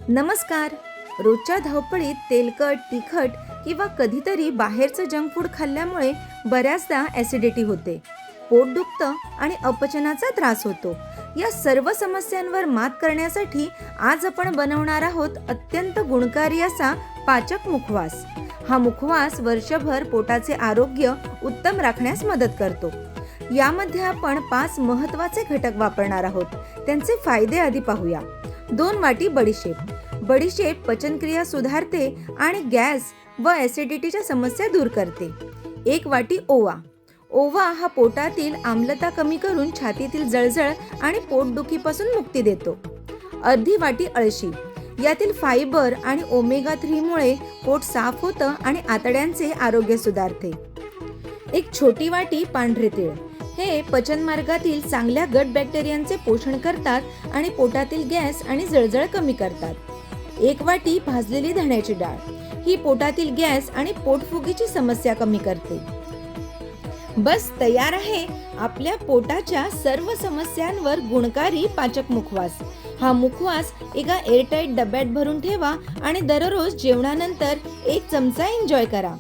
नमस्कार. रोजच्या धावपळीत तेलकट, तिखट किंवा कधीतरी बाहेरचं जंक फूड खाल्ल्यामुळे बऱ्याचदा ॲसिडिटी होते, पोट दुखतं आणि अपचनाचा त्रास होतो. या सर्व समस्यांवर मात करण्यासाठी आज आपण बनवणार आहोत अत्यंत गुणकारी असा पाचक मुखवास. हा मुखवास वर्षभर पोटाचे आरोग्य उत्तम राखण्यास मदत करतो. यामध्ये आपण 5 महत्त्वाचे घटक वापरणार आहोत. त्यांचे फायदे आधी पाहूया. 2 वाटी बडीशेप. बडीशेप पचनक्रिया सुधारते आणि गॅस व ॲसिडिटीच्या समस्या दूर करते. 1 वाटी ओवा. ओवा हा पोटातील आम्लता कमी करून छातीतील जळजळ आणि पोटदुखीपासून मुक्ती देतो. अर्धी वाटी अळशी. यातील फायबर आणि ओमेगा 3 मुळे पोट साफ होतं आणि आतड्यांचे आरोग्य सुधारते. 1 छोटी वाटी पांढरे तीळ. हे पचनमार्गातील चांगल्या गट बॅक्टेरियांचे पोषण करतात आणि पोटातील गॅस आणि जळजळ कमी करतात. 1 वाटी भाजलेली धण्याची डाळ. ही पोटातील गॅस आणि पोटफुगीची समस्या कमी करते. बस तयार आहे आपल्या पोटाच्या सर्व समस्यांवर गुणकारी पाचक मुखवास. हा मुखवास एका एअरटाईट डब्यात भरून ठेवा आणि दररोज जेवणानंतर 1 चमचा एन्जॉय करा.